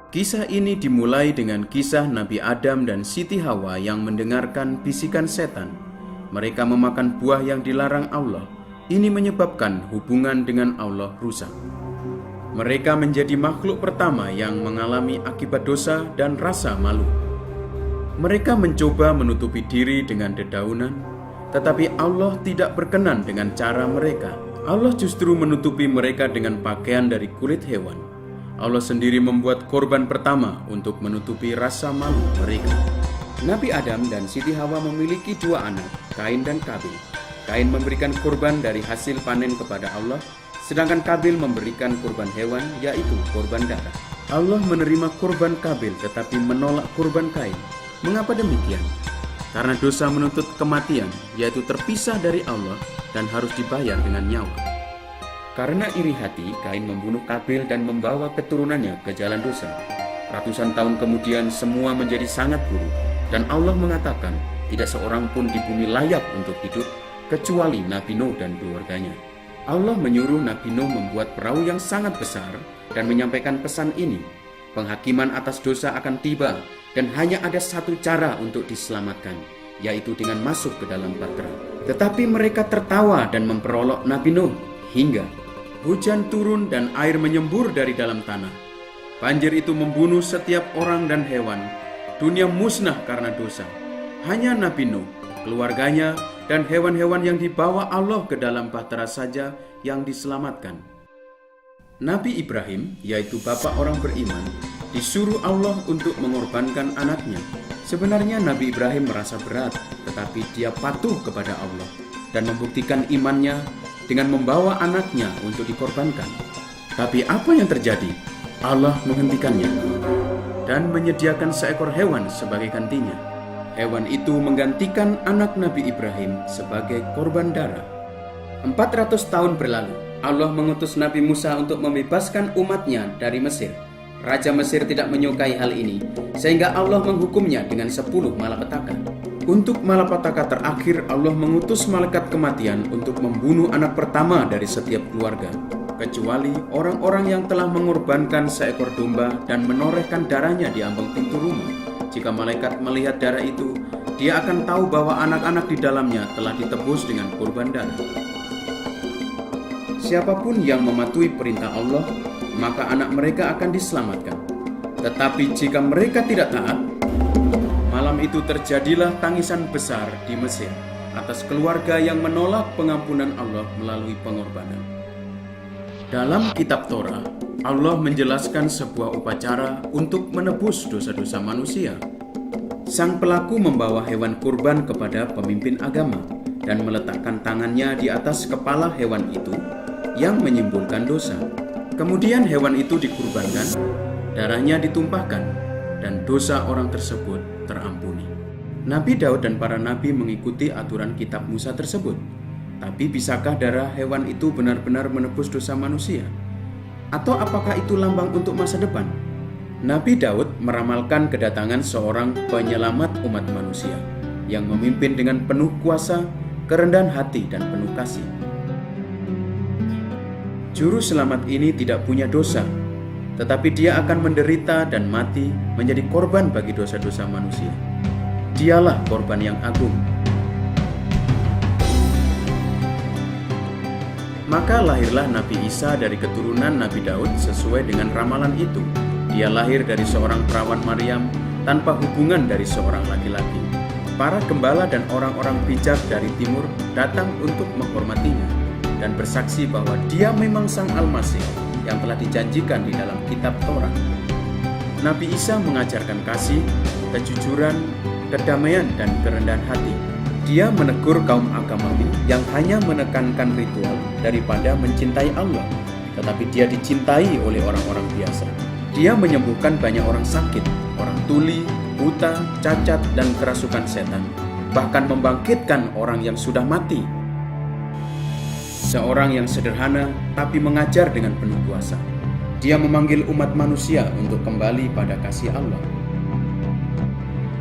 Kisah ini dimulai dengan kisah Nabi Adam dan Siti Hawa yang mendengarkan bisikan setan. Mereka memakan buah yang dilarang Allah. Ini menyebabkan hubungan dengan Allah rusak. Mereka menjadi makhluk pertama yang mengalami akibat dosa dan rasa malu. Mereka mencoba menutupi diri dengan dedaunan, tetapi Allah tidak berkenan dengan cara mereka. Allah justru menutupi mereka dengan pakaian dari kulit hewan. Allah sendiri membuat korban pertama untuk menutupi rasa malu mereka. Nabi Adam dan Siti Hawa memiliki dua anak, Kain dan Kabil. Kain memberikan korban dari hasil panen kepada Allah, sedangkan Kabil memberikan korban hewan, yaitu korban darah. Allah menerima korban Kabil tetapi menolak korban Kain. Mengapa demikian? Karena dosa menuntut kematian, yaitu terpisah dari Allah dan harus dibayar dengan nyawa. Karena iri hati, Kain membunuh Kabil dan membawa keturunannya ke jalan dosa. Ratusan tahun kemudian semua menjadi sangat buruk, dan Allah mengatakan tidak seorang pun di bumi layak untuk hidup kecuali Nabi Nuh dan keluarganya. Allah menyuruh Nabi Nuh membuat perahu yang sangat besar dan menyampaikan pesan ini: penghakiman atas dosa akan tiba dan hanya ada satu cara untuk diselamatkan, yaitu dengan masuk ke dalam bahtera. Tetapi mereka tertawa dan memperolok Nabi Nuh hingga hujan turun dan air menyembur dari dalam tanah. Banjir itu membunuh setiap orang dan hewan. Dunia musnah karena dosa. Hanya Nabi Nuh, keluarganya, dan hewan-hewan yang dibawa Allah ke dalam bahtera saja yang diselamatkan. Nabi Ibrahim, yaitu bapak orang beriman, disuruh Allah untuk mengorbankan anaknya. Sebenarnya Nabi Ibrahim merasa berat, tetapi dia patuh kepada Allah dan membuktikan imannya dengan membawa anaknya untuk dikorbankan. Tapi apa yang terjadi? Allah menghentikannya dan menyediakan seekor hewan sebagai gantinya. Hewan itu menggantikan anak Nabi Ibrahim sebagai korban darah. 400 tahun berlalu, Allah mengutus Nabi Musa untuk membebaskan umatnya dari Mesir. Raja Mesir tidak menyukai hal ini, sehingga Allah menghukumnya dengan 10 malapetaka. Untuk malapetaka terakhir, Allah mengutus malaikat kematian untuk membunuh anak pertama dari setiap keluarga, kecuali orang-orang yang telah mengorbankan seekor domba dan menorehkan darahnya di ambang pintu rumah. Jika malaikat melihat darah itu, dia akan tahu bahwa anak-anak di dalamnya telah ditebus dengan korban darah. Siapapun yang mematuhi perintah Allah, maka anak mereka akan diselamatkan. Tetapi jika mereka tidak taat, malam itu terjadilah tangisan besar di Mesir atas keluarga yang menolak pengampunan Allah melalui pengorbanan. Dalam kitab Torah, Allah menjelaskan sebuah upacara untuk menebus dosa-dosa manusia. Sang pelaku membawa hewan kurban kepada pemimpin agama dan meletakkan tangannya di atas kepala hewan itu yang menyimpulkan dosa. Kemudian hewan itu dikurbankan, darahnya ditumpahkan, dan dosa orang tersebut terampuni. Nabi Daud dan para nabi mengikuti aturan kitab Musa tersebut. Tapi bisakah darah hewan itu benar-benar menebus dosa manusia? Atau apakah itu lambang untuk masa depan? Nabi Daud meramalkan kedatangan seorang penyelamat umat manusia yang memimpin dengan penuh kuasa, kerendahan hati, dan penuh kasih. Juru selamat ini tidak punya dosa, tetapi dia akan menderita dan mati menjadi korban bagi dosa-dosa manusia. Dialah korban yang agung. Maka lahirlah Nabi Isa dari keturunan Nabi Daud sesuai dengan ramalan itu. Dia lahir dari seorang perawan Maryam tanpa hubungan dari seorang laki-laki. Para gembala dan orang-orang bijak dari timur datang untuk menghormatinya dan bersaksi bahwa dia memang Sang Al-Masih yang telah dijanjikan di dalam kitab Torah. Nabi Isa mengajarkan kasih, kejujuran, kedamaian, dan kerendahan hati. Dia menegur kaum agamawi yang hanya menekankan ritual daripada mencintai Allah, tetapi dia dicintai oleh orang-orang biasa. Dia menyembuhkan banyak orang sakit, orang tuli, buta, cacat, dan kerasukan setan, bahkan membangkitkan orang yang sudah mati. Seorang yang sederhana tapi mengajar dengan penuh kuasa. Dia memanggil umat manusia untuk kembali pada kasih Allah.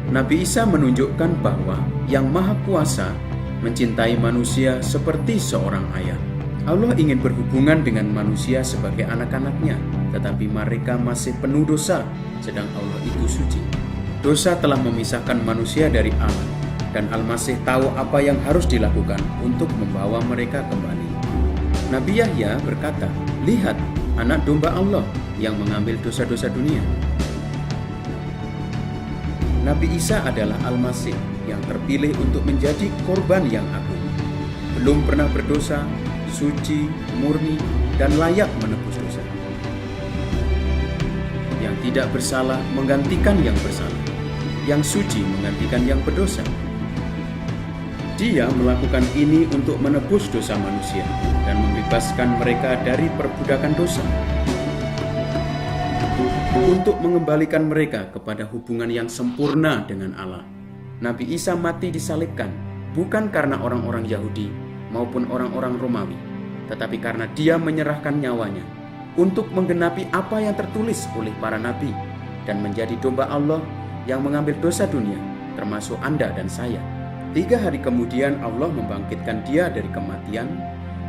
Nabi Isa menunjukkan bahwa Yang Maha Kuasa mencintai manusia seperti seorang ayah. Allah ingin berhubungan dengan manusia sebagai anak-anaknya. tetapi mereka masih penuh dosa, sedang Allah itu suci. Dosa telah memisahkan manusia dari Allah, dan Al-Masih tahu apa yang harus dilakukan untuk membawa mereka kembali. Nabi Yahya berkata, "Lihat, anak domba Allah yang mengambil dosa-dosa dunia." Nabi Isa adalah Al-Masih yang terpilih untuk menjadi korban yang agung. Belum pernah berdosa, suci, murni, dan layak menebus dosa. Yang tidak bersalah menggantikan yang bersalah, yang suci menggantikan yang berdosa. Dia melakukan ini untuk menebus dosa manusia dan membebaskan mereka dari perbudakan dosa, untuk mengembalikan mereka kepada hubungan yang sempurna dengan Allah. Nabi Isa mati disalibkan bukan karena orang-orang Yahudi maupun orang-orang Romawi, tetapi karena dia menyerahkan nyawanya untuk menggenapi apa yang tertulis oleh para nabi dan menjadi domba Allah yang mengambil dosa dunia, termasuk Anda dan saya. 3 hari kemudian Allah membangkitkan dia dari kematian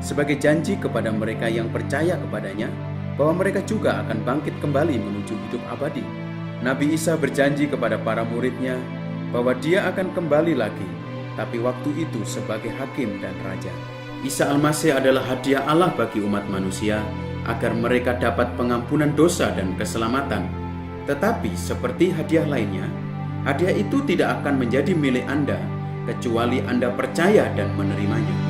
sebagai janji kepada mereka yang percaya kepadanya bahwa mereka juga akan bangkit kembali menuju hidup abadi. Nabi Isa berjanji kepada para muridnya bahwa dia akan kembali lagi, tapi waktu itu sebagai hakim dan raja. Isa Al-Masih adalah hadiah Allah bagi umat manusia agar mereka dapat pengampunan dosa dan keselamatan. Tetapi seperti hadiah lainnya, hadiah itu tidak akan menjadi milik Anda kecuali Anda percaya dan menerimanya.